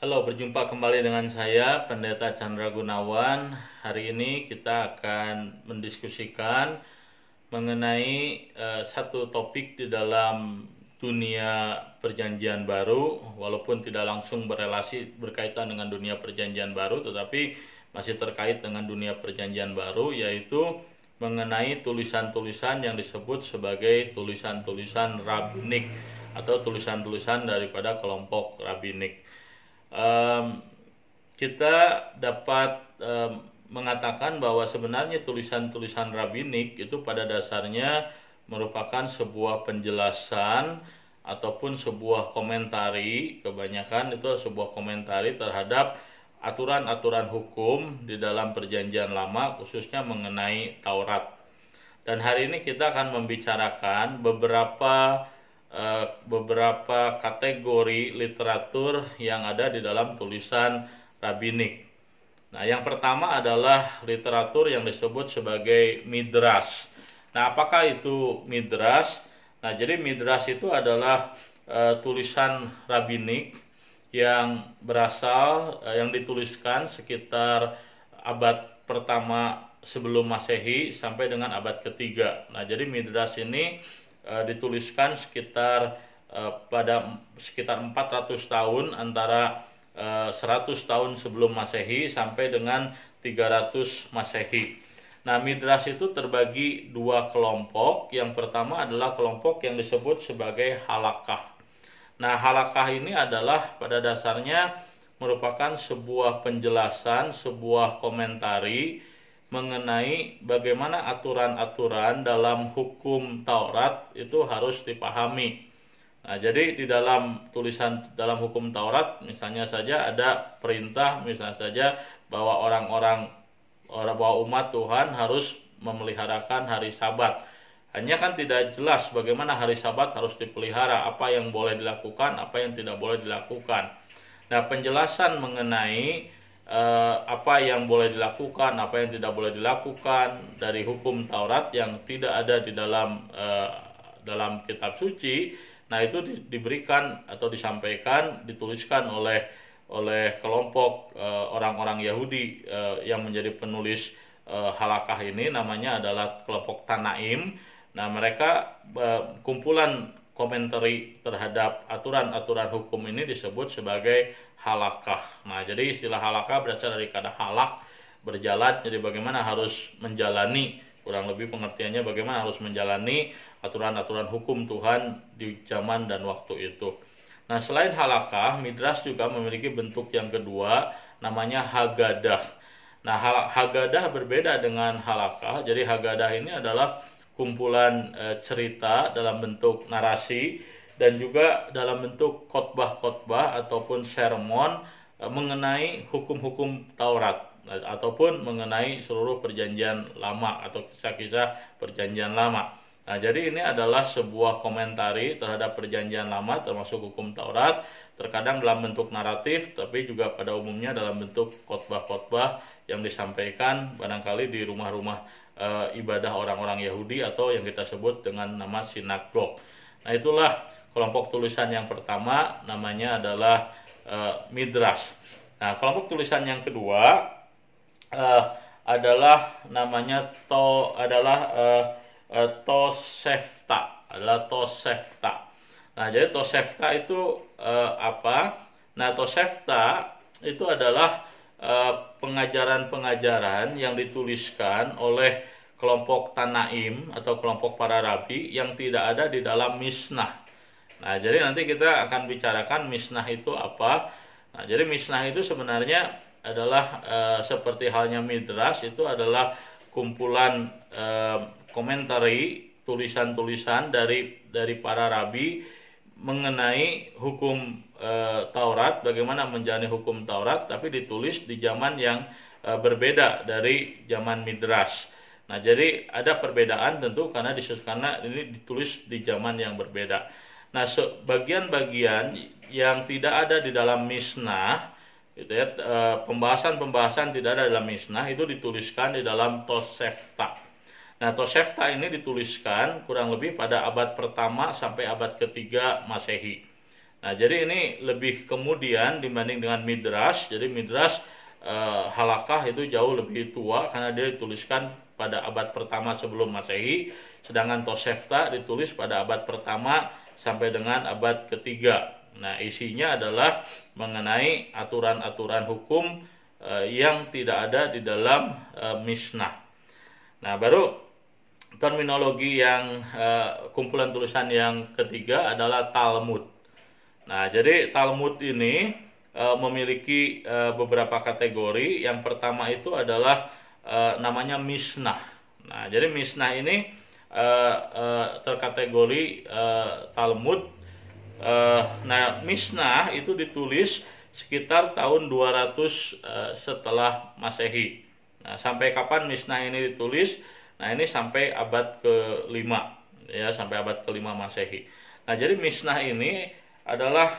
Halo, berjumpa kembali dengan saya, Pendeta Chandra Gunawan. Hari ini kita akan mendiskusikan mengenai satu topik di dalam dunia Perjanjian Baru, walaupun tidak langsung berkaitan dengan dunia Perjanjian Baru, tetapi masih terkait dengan dunia Perjanjian Baru, yaitu mengenai tulisan-tulisan yang disebut sebagai tulisan-tulisan rabbinik atau tulisan-tulisan daripada kelompok rabbinik. Kita dapat mengatakan bahwa sebenarnya tulisan-tulisan rabbinik itu pada dasarnya merupakan sebuah penjelasan ataupun sebuah komentari, kebanyakan itu sebuah komentari terhadap aturan-aturan hukum di dalam Perjanjian Lama, khususnya mengenai Taurat. Dan hari ini kita akan membicarakan beberapa kategori literatur yang ada di dalam tulisan rabbinik. Nah, yang pertama adalah literatur yang disebut sebagai midrash. Nah, apakah itu midrash? Nah, jadi midrash itu adalah tulisan rabbinik yang yang dituliskan sekitar abad pertama sebelum Masehi sampai dengan abad ketiga. Nah, jadi midrash ini dituliskan pada sekitar 400 tahun, antara 100 tahun sebelum Masehi sampai dengan 300 Masehi. Nah, midrash itu terbagi dua kelompok. Yang pertama adalah kelompok yang disebut sebagai halakah. Nah, halakah ini adalah pada dasarnya merupakan sebuah penjelasan, sebuah komentari mengenai bagaimana aturan-aturan dalam hukum Taurat itu harus dipahami. Nah, jadi di dalam tulisan dalam hukum Taurat misalnya saja ada perintah, misalnya saja bahwa bahwa umat Tuhan harus memeliharakan hari Sabat. Hanya kan tidak jelas bagaimana hari Sabat harus dipelihara, apa yang boleh dilakukan, apa yang tidak boleh dilakukan. Nah, penjelasan mengenai apa yang boleh dilakukan, apa yang tidak boleh dilakukan dari hukum Taurat yang tidak ada di dalam kitab suci. Nah, itu diberikan atau disampaikan, dituliskan oleh kelompok orang-orang Yahudi yang menjadi penulis halakah ini, namanya adalah kelompok Tanaim. Nah, mereka kumpulan komentari terhadap aturan-aturan hukum ini disebut sebagai halakah. Nah, jadi istilah halakah berasal dari kata halak, berjalan. Jadi bagaimana harus menjalani, kurang lebih pengertiannya bagaimana harus menjalani aturan-aturan hukum Tuhan di zaman dan waktu itu. Nah, selain halakah, midrash juga memiliki bentuk yang kedua, namanya hagadah. Nah, hagadah berbeda dengan halakah. Jadi hagadah ini adalah kumpulan cerita dalam bentuk narasi dan juga dalam bentuk khotbah-khotbah ataupun sermon mengenai hukum-hukum Taurat ataupun mengenai seluruh Perjanjian Lama atau kisah-kisah Perjanjian Lama. Nah, jadi ini adalah sebuah komentari terhadap Perjanjian Lama termasuk hukum Taurat, terkadang dalam bentuk naratif tapi juga pada umumnya dalam bentuk khotbah-khotbah yang disampaikan barangkali di rumah-rumah ibadah orang-orang Yahudi atau yang kita sebut dengan nama sinagog. Nah, itulah kelompok tulisan yang pertama, namanya adalah midrash. Nah, kelompok tulisan yang kedua adalah namanya Tosefta, adalah Tosefta. Nah, jadi Tosefta itu apa? Nah, Tosefta itu adalah pengajaran-pengajaran yang dituliskan oleh kelompok Tanaim atau kelompok para rabi yang tidak ada di dalam Mishnah. Nah, jadi nanti kita akan bicarakan Mishnah itu apa. Nah, jadi Mishnah itu sebenarnya adalah seperti halnya midrash, itu adalah kumpulan komentari, tulisan-tulisan dari para rabi mengenai hukum Taurat, bagaimana menjalani hukum Taurat, tapi ditulis di zaman yang berbeda dari zaman midrash. Nah, jadi ada perbedaan tentu karena ini ditulis di zaman yang berbeda. Nah, bagian-bagian yang tidak ada di dalam Mishnah, gitu ya, pembahasan-pembahasan tidak ada dalam Mishnah itu dituliskan di dalam Tosefta. Nah, Tosefta ini dituliskan kurang lebih pada abad pertama sampai abad ketiga Masehi. Nah, jadi ini lebih kemudian dibanding dengan Midrash. Jadi Midrash Halakah itu jauh lebih tua karena dia dituliskan pada abad pertama sebelum Masehi, sedangkan Tosefta ditulis pada abad pertama sampai dengan abad ketiga. Nah, isinya adalah mengenai aturan-aturan hukum yang tidak ada di dalam Mishnah. Nah, baru terminologi yang kumpulan tulisan yang ketiga adalah Talmud. Nah, jadi Talmud ini memiliki beberapa kategori. Yang pertama itu adalah namanya Mishnah. Nah, jadi Mishnah ini terkategori Talmud. Nah, Mishnah itu ditulis sekitar tahun 200 setelah Masehi. Nah, sampai kapan Mishnah ini ditulis? Nah, ini sampai abad ke-5, ya, sampai abad ke-5 Masehi. Nah, jadi Mishnah ini adalah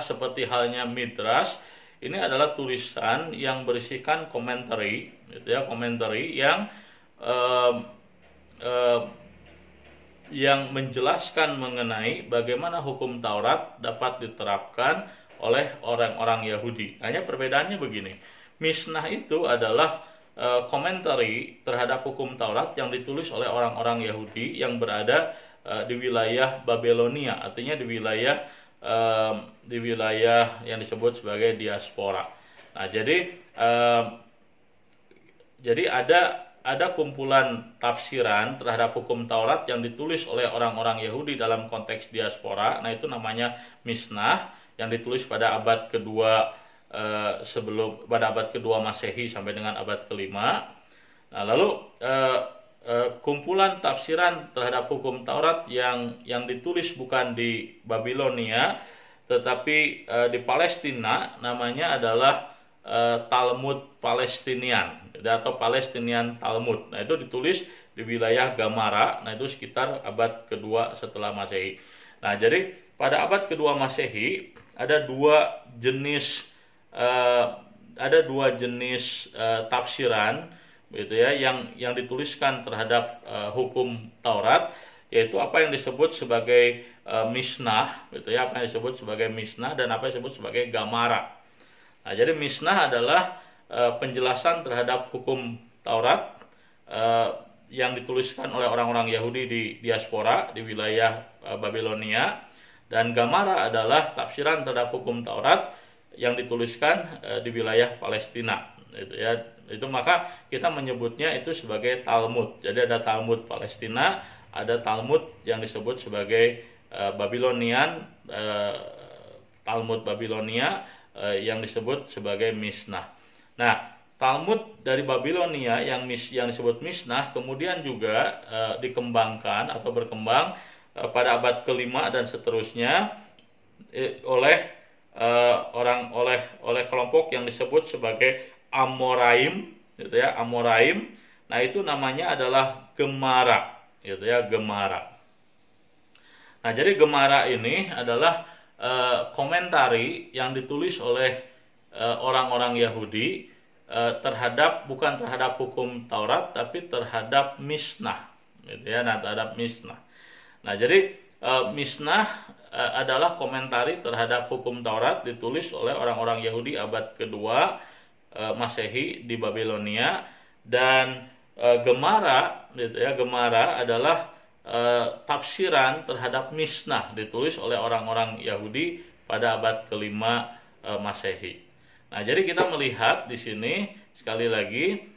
seperti halnya Midrash. Ini adalah tulisan yang berisikan komentari, gitu ya, komentari yang menjelaskan mengenai bagaimana hukum Taurat dapat diterapkan oleh orang-orang Yahudi. Hanya perbedaannya begini, Mishnah itu adalah komentari terhadap hukum Taurat yang ditulis oleh orang-orang Yahudi yang berada di wilayah Babilonia, artinya di wilayah yang disebut sebagai diaspora. Nah, jadi ada kumpulan tafsiran terhadap hukum Taurat yang ditulis oleh orang-orang Yahudi dalam konteks diaspora. Nah, itu namanya Mishnah yang ditulis pada abad kedua pada abad kedua Masehi sampai dengan abad kelima. Nah, lalu kumpulan tafsiran terhadap hukum Taurat yang ditulis bukan di Babilonia tetapi di Palestina, namanya adalah Talmud Palestinian atau Palestinian Talmud. Nah, itu ditulis di wilayah Gamara. Nah, itu sekitar abad kedua setelah Masehi. Nah, jadi pada abad kedua Masehi ada dua jenis tafsiran, gitu ya, yang dituliskan terhadap hukum Taurat, yaitu apa yang disebut sebagai Mishnah, gitu ya, apa yang disebut sebagai Mishnah dan apa yang disebut sebagai Gamara. Nah, jadi Mishnah adalah penjelasan terhadap hukum Taurat yang dituliskan oleh orang-orang Yahudi di diaspora di wilayah Babilonia, dan Gamara adalah tafsiran terhadap hukum Taurat yang dituliskan di wilayah Palestina, gitu ya. Itu maka kita menyebutnya itu sebagai Talmud. Jadi ada Talmud Palestina, ada Talmud yang disebut sebagai Talmud Babilonia yang disebut sebagai Mishnah. Nah, Talmud dari Babilonia yang disebut Mishnah kemudian juga dikembangkan atau berkembang pada abad kelima dan seterusnya oleh kelompok yang disebut sebagai Amoraim, gitu ya, Amoraim. Nah, itu namanya adalah Gemara, gitu ya, Gemara. Nah, jadi Gemara ini adalah komentari yang ditulis oleh orang-orang Yahudi bukan terhadap hukum Taurat tapi terhadap Mishnah, gitu ya, nah, terhadap Mishnah. Nah, jadi Mishnah adalah komentari terhadap hukum Taurat ditulis oleh orang-orang Yahudi abad kedua Masehi di Babilonia, dan Gemara, gitu ya, Gemara adalah tafsiran terhadap Mishnah ditulis oleh orang-orang Yahudi pada abad kelima Masehi. Nah, jadi kita melihat di sini sekali lagi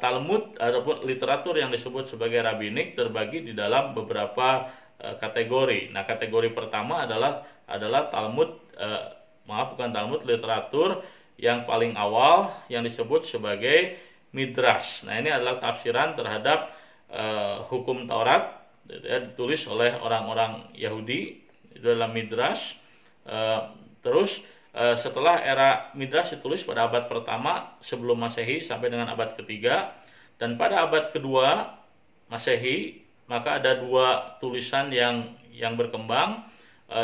Talmud ataupun literatur yang disebut sebagai rabbinik terbagi di dalam beberapa kategori. Nah, kategori pertama adalah Talmud, literatur yang paling awal yang disebut sebagai Midrash. Nah, ini adalah tafsiran terhadap hukum Taurat, ditulis oleh orang-orang Yahudi, itu adalah Midrash. Terus setelah era Midrash ditulis pada abad pertama sebelum Masehi sampai dengan abad ketiga, dan pada abad kedua Masehi maka ada dua tulisan yang berkembang,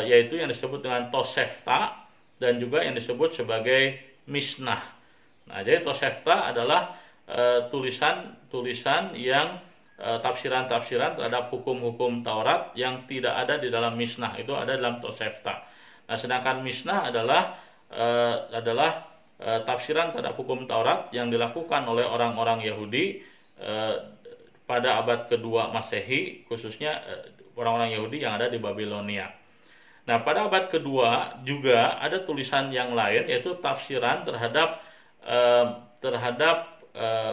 yaitu yang disebut dengan Tosefta dan juga yang disebut sebagai Mishnah. Nah, jadi Tosefta adalah tulisan yang tafsiran-tafsiran terhadap hukum-hukum Taurat yang tidak ada di dalam Mishnah, itu ada dalam Tosefta. Nah, sedangkan Mishnah adalah tafsiran terhadap hukum Taurat yang dilakukan oleh orang-orang Yahudi pada abad kedua Masehi, khususnya orang-orang Yahudi yang ada di Babilonia. Nah, pada abad kedua juga ada tulisan yang lain, yaitu tafsiran terhadap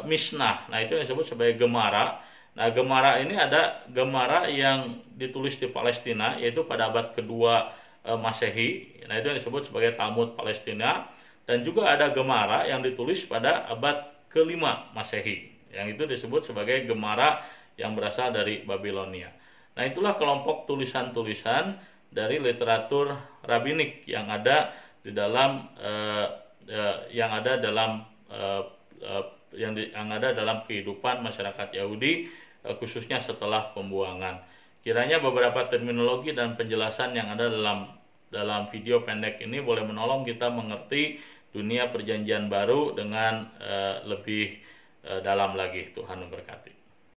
Mishnah. Nah, itu yang disebut sebagai Gemara. Nah, Gemara ini ada Gemara yang ditulis di Palestina, yaitu pada abad kedua Masehi. Nah, itu yang disebut sebagai Talmud Palestina. Dan juga ada Gemara yang ditulis pada abad kelima Masehi, yang itu disebut sebagai Gemara yang berasal dari Babilonia. Nah, itulah kelompok tulisan-tulisan dari literatur rabbinik yang ada di dalam yang ada dalam kehidupan masyarakat Yahudi, khususnya setelah pembuangan. Kiranya beberapa terminologi dan penjelasan yang ada dalam video pendek ini boleh menolong kita mengerti dunia Perjanjian Baru dengan lebih dalam lagi. Tuhan memberkati.